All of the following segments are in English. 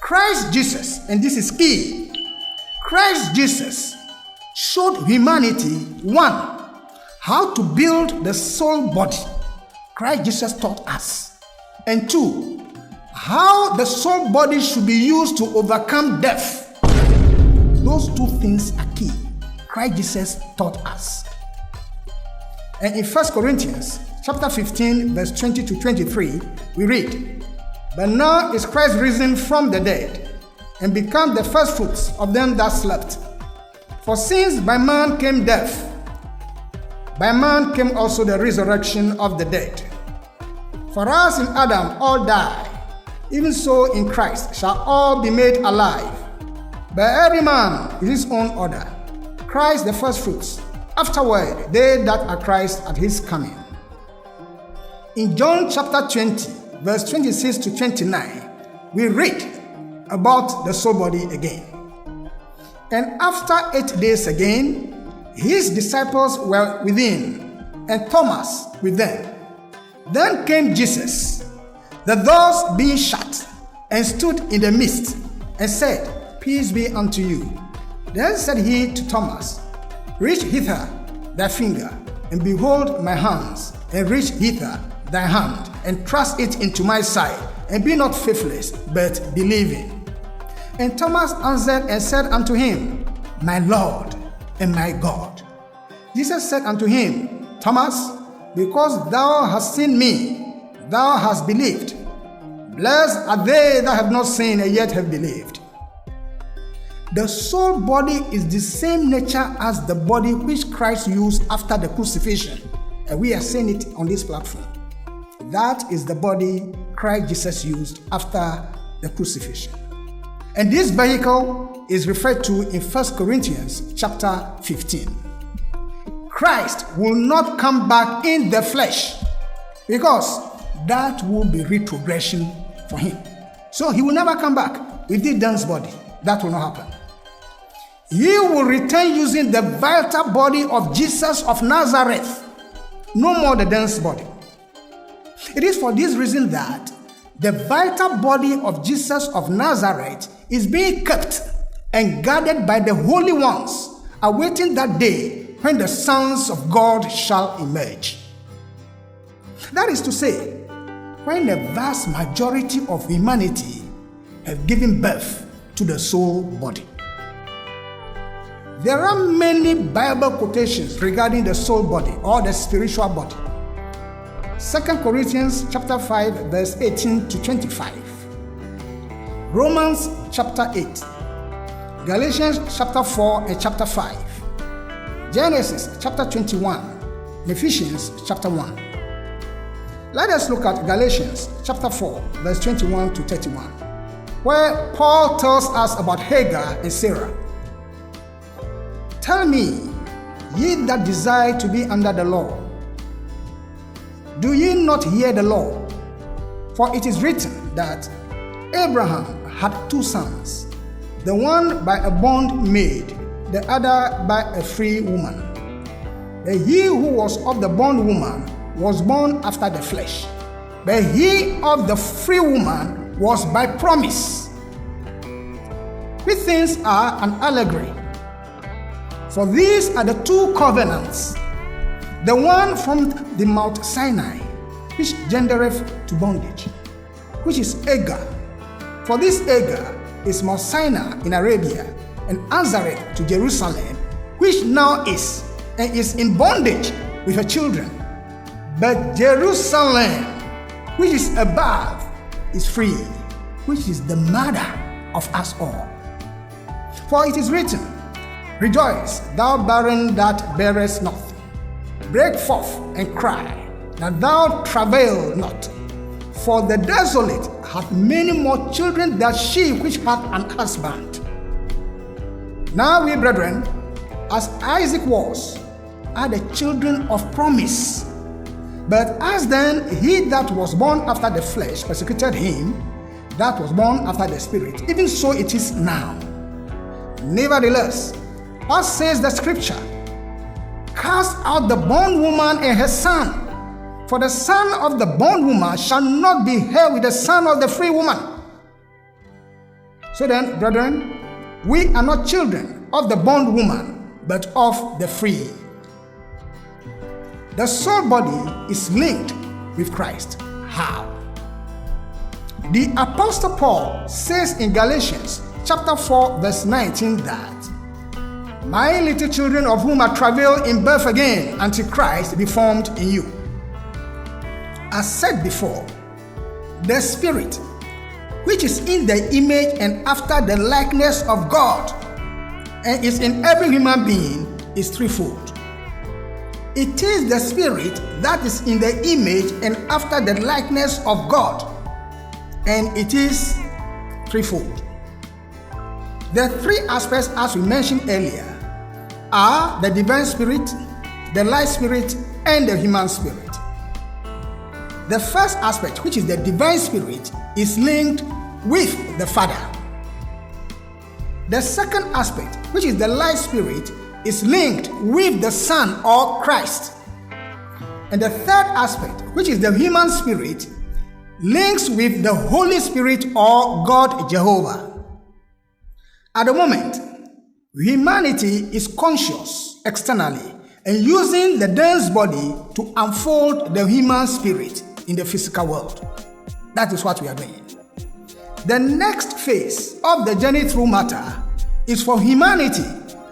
Christ Jesus, and this is key, Christ Jesus showed humanity, one, how to build the soul body. Christ Jesus taught us. And two, how the soul body should be used to overcome death. Those two things are key. Christ Jesus taught us. And in 1 Corinthians chapter 15, verse 20 to 23, we read, "But now is Christ risen from the dead, and become the firstfruits of them that slept. For since by man came death, by man came also the resurrection of the dead. For as in Adam all die, even so in Christ shall all be made alive. But every man in his own order, Christ the firstfruits, afterward they that are Christ at his coming." In John chapter 20, verse 26 to 29, we read about the soul body again. "And after 8 days again, his disciples were within, and Thomas with them. Then came Jesus, the doors being shut, and stood in the midst, and said, Peace be unto you. Then said he to Thomas, Reach hither thy finger, and behold my hands, and reach hither thy hand, and thrust it into my side, and be not faithless, but believing. And Thomas answered and said unto him, My Lord and my God. Jesus said unto him, Thomas, because thou hast seen me, thou hast believed. Blessed are they that have not seen and yet have believed. The soul body is the same nature as the body which Christ used after the crucifixion, and we are saying it on this platform. That is the body Christ Jesus used after the crucifixion. And this vehicle is referred to in 1 Corinthians chapter 15. Christ will not come back in the flesh because that will be retrogression for him. So he will never come back with the dance body. That will not happen. He will return using the vital body of Jesus of Nazareth. No more the dance body. It is for this reason that the vital body of Jesus of Nazareth is being kept and guarded by the holy ones, awaiting that day when the sons of God shall emerge. That is to say, when the vast majority of humanity have given birth to the soul body. There are many Bible quotations regarding the soul body or the spiritual body. 2 Corinthians chapter 5 verse 18 to 25. Romans chapter 8. Galatians chapter 4 and chapter 5. Genesis chapter 21. And Ephesians chapter 1. Let us look at Galatians chapter 4 verse 21 to 31, where Paul tells us about Hagar and Sarah. Tell me, ye that desire to be under the law, do ye not hear the law? For it is written that Abraham had 2 sons, the one by a bondmaid, the other by a free woman. But he who was of the bondwoman was born after the flesh, but he of the free woman was by promise. These things are an allegory. For these are the 2 covenants, the one from the Mount Sinai, which gendereth to bondage, which is Hagar. For this Hagar is Mount Sinai in Arabia, and Nazareth to Jerusalem, which now is and is in bondage with her children. But Jerusalem, which is above, is free, which is the mother of us all. For it is written, Rejoice, thou barren that bearest not. Break forth and cry, that thou travail not. For the desolate hath many more children than she which hath an husband. Now we, brethren, as Isaac was, are the children of promise. But as then he that was born after the flesh persecuted him that was born after the spirit, even so it is now. Nevertheless, what says the scripture? Cast out the bondwoman and her son, for the son of the bondwoman shall not be heir with the son of the free woman. So then, brethren, we are not children of the bondwoman, but of the free. The soul body is linked with Christ. How? The Apostle Paul says in Galatians chapter 4 verse 19 that, "My little children, of whom I travail in birth again until Christ be formed in you." As said before, the Spirit, which is in the image and after the likeness of God, and is in every human being, is threefold. It is the Spirit that is in the image and after the likeness of God, and it is threefold. The three aspects, as we mentioned earlier, are the divine spirit, the light spirit, and the human spirit. The first aspect, which is the divine spirit, is linked with the Father. The second aspect, which is the light spirit, is linked with the Son or Christ. And the third aspect, which is the human spirit, links with the Holy Spirit or God Jehovah. At the moment, humanity is conscious externally and using the dense body to unfold the human spirit in the physical world. That is what we are doing. The next phase of the journey through matter is for humanity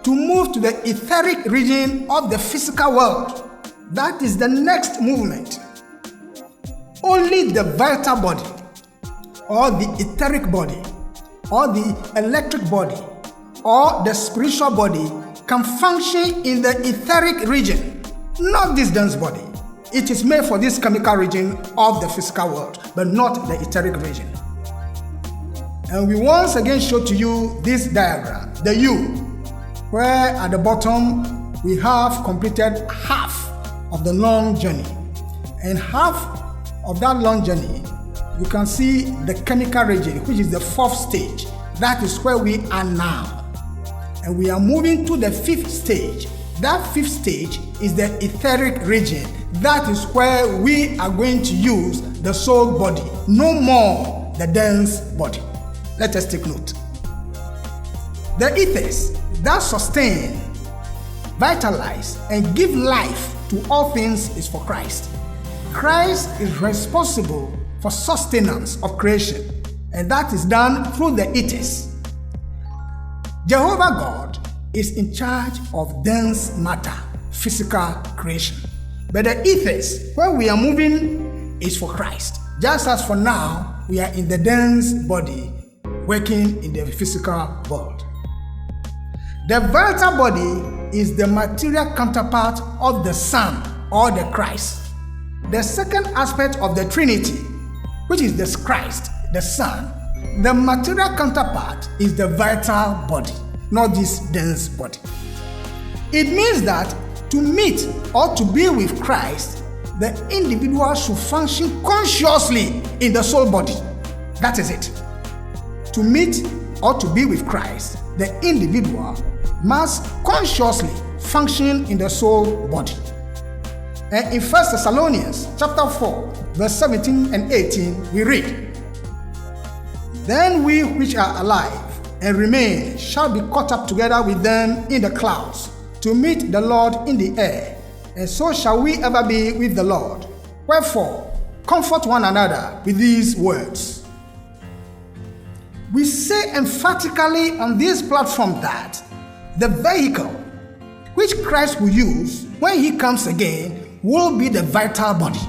to move to the etheric region of the physical world. That is the next movement. Only the vital body, or the etheric body, or the electric body, or the spiritual body can function in the etheric region, not this dense body. It is made for this chemical region of the physical world, but not the etheric region. And we once again show to you this diagram, the U, where at the bottom we have completed half of the long journey. And half of that long journey, you can see the chemical region, which is the fourth stage. That is where we are now. And we are moving to the fifth stage. That fifth stage is the etheric region. That is where we are going to use the soul body, no more the dense body. Let us take note. The ethers that sustain, vitalize, and give life to all things is for Christ. Christ is responsible for sustenance of creation, and that is done through the ethers. Jehovah God is in charge of dense matter, physical creation. But the ethers, where we are moving, is for Christ. Just as for now, we are in the dense body, working in the physical world. The vital body is the material counterpart of the Son or the Christ. The second aspect of the Trinity, which is the Christ, the Son, the material counterpart is the vital body, not this dense body. It means that to meet or to be with Christ, the individual should function consciously in the soul body. That is it. To meet or to be with Christ, the individual must consciously function in the soul body. And in 1 Thessalonians chapter 4, verse 17 and 18, we read, "Then we which are alive and remain shall be caught up together with them in the clouds to meet the Lord in the air, and so shall we ever be with the Lord. Wherefore, comfort one another with these words." We say emphatically on this platform that the vehicle which Christ will use when he comes again will be the vital body.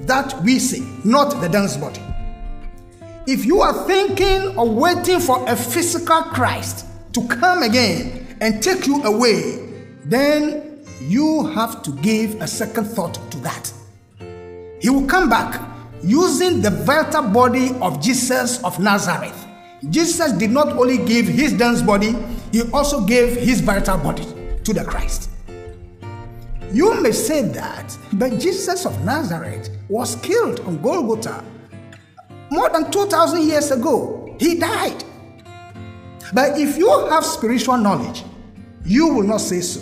That we say, not the dense body. If you are thinking or waiting for a physical Christ to come again and take you away, then you have to give a second thought to that. He will come back using the vital body of Jesus of Nazareth. Jesus did not only give his dense body, he also gave his vital body to the Christ. You may say that, but Jesus of Nazareth was killed on Golgotha more than 2,000 years ago. He died. But if you have spiritual knowledge, you will not say so.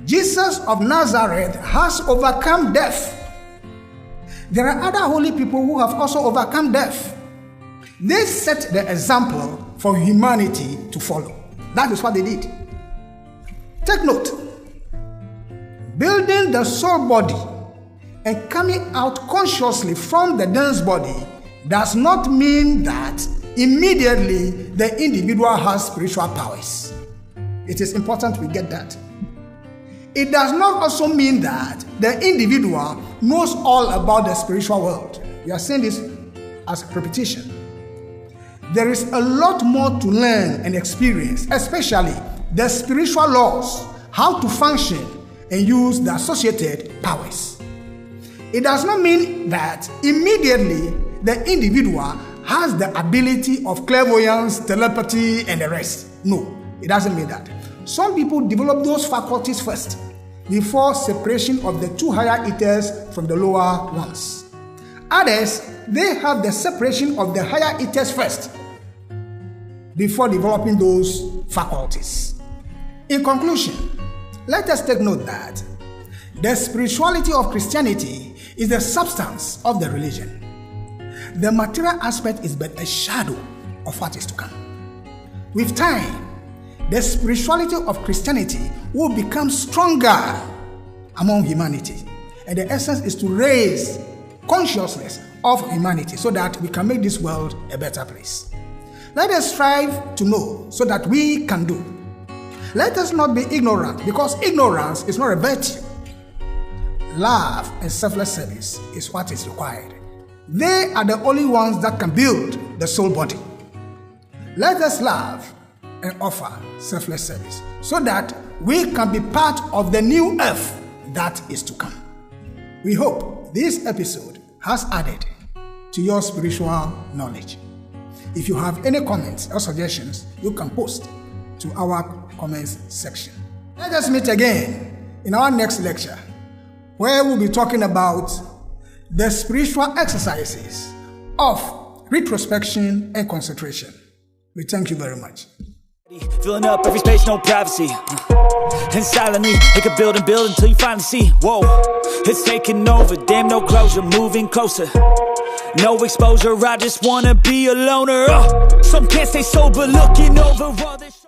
Jesus of Nazareth has overcome death. There are other holy people who have also overcome death. They set the example for humanity to follow. That is what they did. Take note. Building the soul body and coming out consciously from the dense body does not mean that immediately the individual has spiritual powers. It is important we get that. It does not also mean that the individual knows all about the spiritual world. We are saying this as repetition. There is a lot more to learn and experience, especially the spiritual laws, how to function and use the associated powers. It does not mean that immediately the individual has the ability of clairvoyance, telepathy, and the rest. No, it doesn't mean that. Some people develop those faculties first, before separation of the two higher ethers from the lower ones. Others, they have the separation of the higher ethers first, before developing those faculties. In conclusion, let us take note that the spirituality of Christianity is the substance of the religion. The material aspect is but a shadow of what is to come. With time, the spirituality of Christianity will become stronger among humanity. And the essence is to raise consciousness of humanity so that we can make this world a better place. Let us strive to know so that we can do. Let us not be ignorant, because ignorance is not a virtue. Love and selfless service is what is required. They are the only ones that can build the soul body. Let us love and offer selfless service so that we can be part of the new earth that is to come. We hope this episode has added to your spiritual knowledge. If you have any comments or suggestions, you can post to our comments section. Let us meet again in our next lecture, where we'll be talking about the spiritual exercises of retrospection and concentration. We thank you very much. Filling up every space, no privacy. And silently, it could build and build until you finally see. Whoa, it's taking over, damn, no closure, moving closer. No exposure, I just wanna be a loner. Some can't stay sober, looking over all this.